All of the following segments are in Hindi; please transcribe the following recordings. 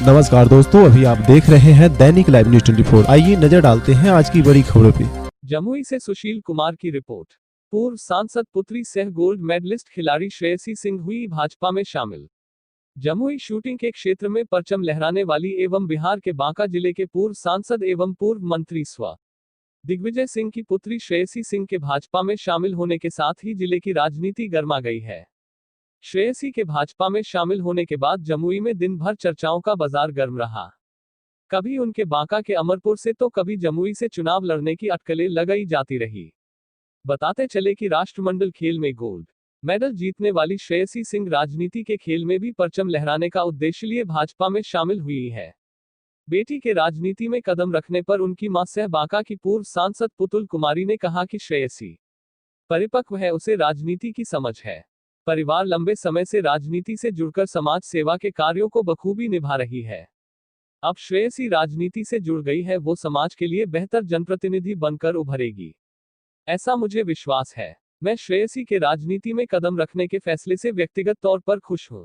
नमस्कार दोस्तों, अभी आप देख रहे हैं दैनिक लाइव न्यूज 24। आइए नजर डालते हैं आज की बड़ी खबरों पे। जमुई से सुशील कुमार की रिपोर्ट। पूर्व सांसद पुत्री सह गोल्ड मेडलिस्ट खिलाड़ी श्रेयसी सिंह हुई भाजपा में शामिल। जमुई शूटिंग के क्षेत्र में परचम लहराने वाली एवं बिहार के बांका जिले के पूर्व सांसद एवं पूर्व मंत्री स्व दिग्विजय सिंह की पुत्री श्रेयसी सिंह के भाजपा में शामिल होने के साथ ही जिले की राजनीति गर्मा गई है। श्रेयसी के भाजपा में शामिल होने के बाद जमुई में दिन भर चर्चाओं का बाजार गर्म रहा। कभी उनके बांका के अमरपुर से तो कभी जमुई से चुनाव लड़ने की अटकलें लगाई जाती रही। बताते चले कि राष्ट्रमंडल खेल में गोल्ड मेडल जीतने वाली श्रेयसी सिंह राजनीति के खेल में भी परचम लहराने का उद्देश्य लिए भाजपा में शामिल हुई है। बेटी के राजनीति में कदम रखने पर उनकी मां सह बांका की पूर्व सांसद पुतुल कुमारी ने कहा कि श्रेयसी परिपक्व है, उसे राजनीति की समझ है। परिवार लंबे समय से राजनीति से जुड़कर समाज सेवा के कार्यों को बखूबी निभा रही है। अब श्रेयसी राजनीति से जुड़ गई है, वो समाज के लिए बेहतर जनप्रतिनिधि बनकर उभरेगी, ऐसा मुझे विश्वास है। मैं श्रेयसी के राजनीति में कदम रखने के फैसले से व्यक्तिगत तौर पर खुश हूं।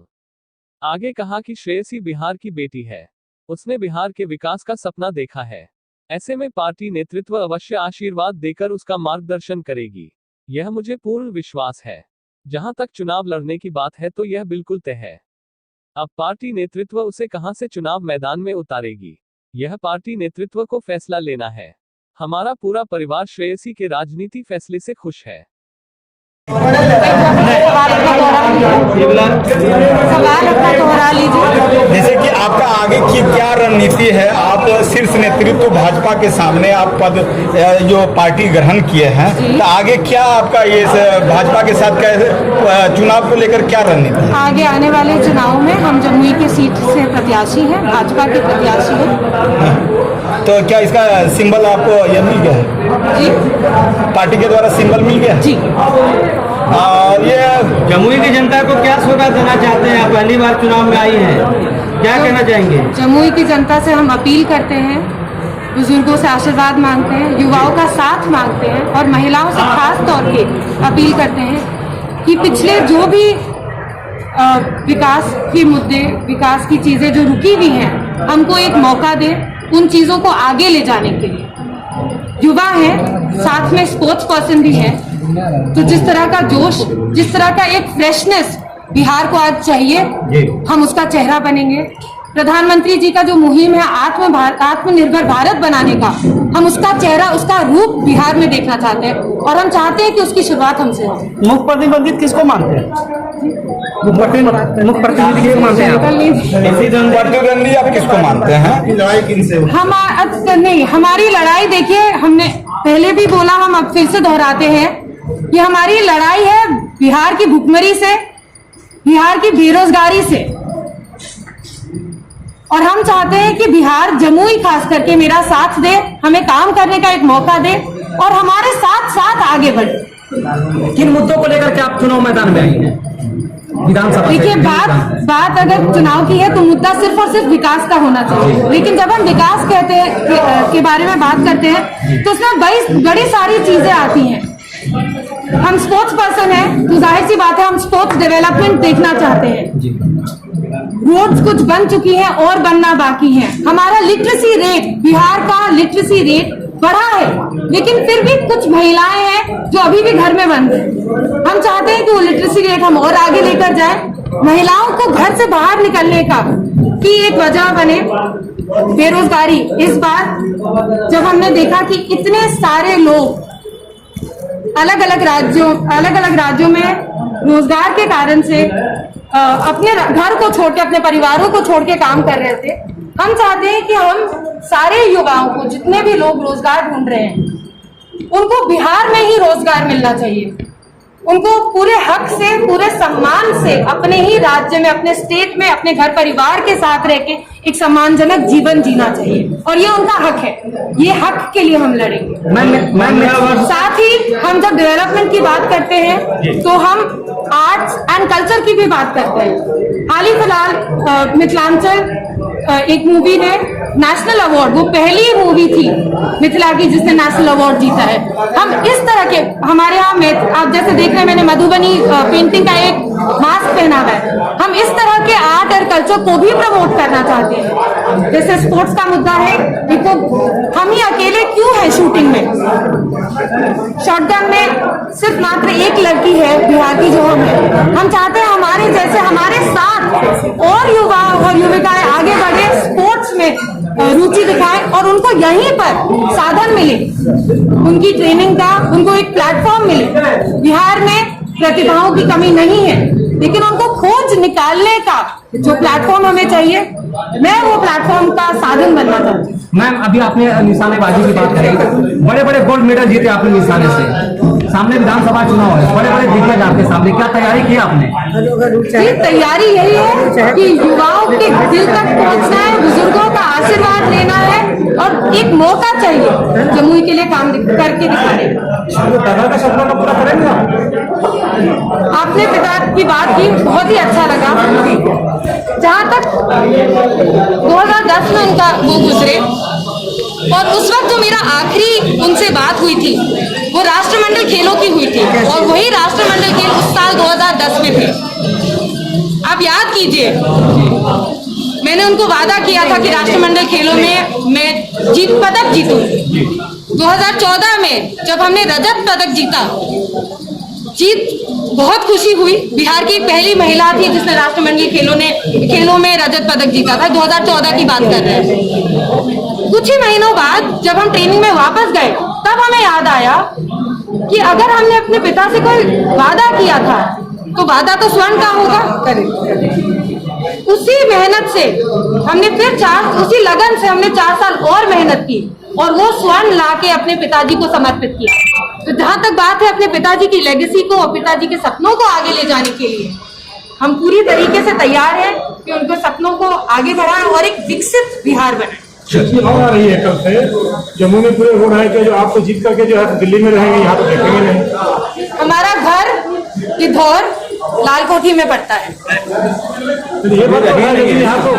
आगे कहा कि श्रेयसी बिहार की बेटी है, उसने बिहार के विकास का सपना देखा है। ऐसे में पार्टी नेतृत्व अवश्य आशीर्वाद देकर उसका मार्गदर्शन करेगी, यह मुझे पूर्ण विश्वास है। जहां तक चुनाव लड़ने की बात है तो यह बिल्कुल तय है। अब पार्टी नेतृत्व उसे कहां से चुनाव मैदान में उतारेगी, यह पार्टी नेतृत्व को फैसला लेना है। हमारा पूरा परिवार श्रेयसी के राजनीति फैसले से खुश है। सवाल अपना दोहरा लीजिए। जैसे कि आपका आगे की क्या रणनीति है, आप शीर्ष नेतृत्व भाजपा के सामने आप पद जो पार्टी ग्रहण किए हैं, तो आगे क्या आपका ये भाजपा के साथ क्या चुनाव को लेकर क्या रणनीति है? आगे आने वाले चुनाव में हम जमुई की सीट से प्रत्याशी हैं, भाजपा के प्रत्याशी हैं। तो क्या इसका सिंबल आपको ये मिल गया है जी? पार्टी के द्वारा सिंबल मिल गया जी। और ये जमुई की जनता को क्या सौगात देना चाहते हैं? आप पहली बार चुनाव में आई हैं, क्या कहना चाहेंगे? जमुई की जनता से हम अपील करते हैं, बुजुर्गों से आशीर्वाद मांगते हैं, युवाओं का साथ मांगते हैं और महिलाओं से खास तौर पे अपील करते हैं कि पिछले जो भी विकास के मुद्दे, विकास की चीजें जो रुकी हुई हैं, हमको एक मौका दे उन चीजों को आगे ले जाने के लिए। युवा है, साथ में स्पोर्ट्स पर्सन भी है, तो जिस तरह का जोश, जिस तरह का एक फ्रेशनेस बिहार को आज चाहिए, हम उसका चेहरा बनेंगे। प्रधानमंत्री जी का जो मुहिम है आत्मनिर्भर भारत बनाने का, हम उसका चेहरा, उसका रूप बिहार में देखना चाहते हैं और हम चाहते हैं कि उसकी शुरुआत हमसे हो। मुख्य प्रतिबंधित किसको मानते हैं? मुख्य प्रतिनिधि किसको मानते हैं? प्रतिद्वंदी आप किसको मानते हैं? लड़ाई किनसे? नहीं, हमारी लड़ाई देखिए, हमने पहले भी बोला, हम अब फिर से दोहराते हैं कि हमारी लड़ाई है बिहार की भुखमरी से, बिहार की बेरोजगारी से, और हम चाहते हैं कि बिहार, जमुई खास करके मेरा साथ दे, हमें काम करने का एक मौका दे और हमारे साथ साथ आगे बढ़े। किन मुद्दों को लेकर के आप चुनाव मैदान में आई हैं? विधानसभा देखिए, बात अगर चुनाव की है तो मुद्दा सिर्फ और सिर्फ विकास का होना चाहिए, लेकिन जब हम विकास कहते हैं के बारे में बात करते हैं तो उसमें बड़ी सारी चीजें आती हैं। हम स्पोर्ट्स पर्सन हैं तो जाहिर सी बात है हम स्पोर्ट्स डेवलपमेंट देखना चाहते हैं। रोड्स कुछ बन चुकी हैं और बनना बाकी है। हमारा लिटरेसी रेट, बिहार का लिटरेसी रेट बढ़ा है, लेकिन फिर भी कुछ महिलाएं हैं जो अभी भी घर में बंद हैं। हम चाहते हैं कि वो लिटरेसी रेट हम और आगे लेकर जाएं, महिलाओं को घर से बाहर निकलने का की एक वजह बने बेरोजगारी। इस बार जब हमने देखा कि इतने सारे लोग अलग अलग राज्यों में रोजगार के कारण से अपने घर को छोड़ के, अपने परिवारों को छोड़ के काम कर रहे थे, हम चाहते हैं कि हम सारे युवाओं को, जितने भी लोग रोजगार ढूंढ रहे हैं, उनको बिहार में ही रोजगार मिलना चाहिए। उनको पूरे हक से, पूरे सम्मान से अपने ही राज्य में, अपने स्टेट में, अपने घर परिवार के साथ रह के एक सम्मानजनक जीवन जीना चाहिए और ये उनका हक है। ये हक के लिए हम लड़ेंगे। साथ ही हम जब डेवलपमेंट की बात करते हैं तो हम आर्ट्स एंड कल्चर की भी बात करते हैं। हाल ही फिलहाल मिथिलांचल एक मूवी ने नेशनल अवार्ड, वो पहली मूवी थी मिथिला की जिसने नेशनल अवार्ड जीता है। हम इस तरह के, हमारे यहाँ में आप जैसे देख रहे हैं, मैंने मधुबनी पेंटिंग का एक मास्क पहना हुआ है। हम इस तरह के आर्ट और कल्चर को भी प्रमोट करना चाहते हैं। जैसे स्पोर्ट्स का मुद्दा है, देखो हम ही अकेले क्यों हैं शूटिंग में, शॉटगन में सिर्फ मात्र एक लड़की है बिहार की जो हम चाहते हैं हमारे जैसे हमारे साथ और युवा और युविकाएं आगे बढ़े, स्पोर्ट्स में रुचि दिखाएं और उनको यहीं पर साधन मिले, उनकी ट्रेनिंग का उनको एक प्लेटफॉर्म मिले। बिहार में प्रतिभाओं की कमी नहीं है, लेकिन उनको खोज निकालने का जो प्लेटफॉर्म हमें चाहिए, मैं वो प्लेटफॉर्म का साधन बनना चाहती हूँ। मैम, अभी आपने निशानेबाजी की बात करी, बड़े बड़े गोल्ड मेडल जीते आपने निशाने से, सामने विधानसभा चुनाव है, बड़े बड़े दिग्गज आपके सामने, क्या तैयारी की आपने? जी, तैयारी यही है कि युवाओं के दिल तक पहुंचना है, बुजुर्गों का आशीर्वाद लेना है और एक मौका चाहिए जमुई के लिए काम करके दिखाने का। सपना पूरा करेंगे आपने पिता की बात की, बहुत ही अच्छा लगा। जहाँ तक 2010 में उनका वो गुजरे और उस वक्त जो मेरा आखिरी उनसे बात हुई थी वो राष्ट्रमंडल खेलों की हुई थी और वही राष्ट्रमंडल खेल उस साल 2010 में थे। आप याद कीजिए, मैंने उनको वादा किया था कि राष्ट्रमंडल खेलों में मैं पदक जीतूं। 2014 में जब हमने रजत पदक जीता, बहुत खुशी हुई। बिहार की पहली महिला थी जिसने राष्ट्रमंडल खेलों में रजत पदक जीता था। 2014 की बात कर रहे हैं। कुछ ही महीनों बाद जब हम ट्रेनिंग में वापस गए, तब हमें याद आया कि अगर हमने अपने पिता से कोई वादा किया था तो वादा तो स्वर्ण का होगा। उसी मेहनत से हमने फिर उसी लगन से हमने 4 साल और मेहनत की और वो स्वर्ण लाके अपने पिताजी को समर्पित किया। तो जहां तक बात है अपने पिताजी की लेगेसी को और पिताजी के सपनों को आगे ले जाने के लिए, हम पूरी तरीके से तैयार हैं कि उनके सपनों को आगे बढ़ाएं और एक विकसित बिहार बनाएं। आ रही है कल से जम्मू में पूरे हो रहा है कि जो आपको जीत करके जो है दिल्ली में रहेंगे, यहाँ तो देखेंगे नहीं। हमारा घर किधौर लालकोठी में पड़ता है। ये बात यहाँ तो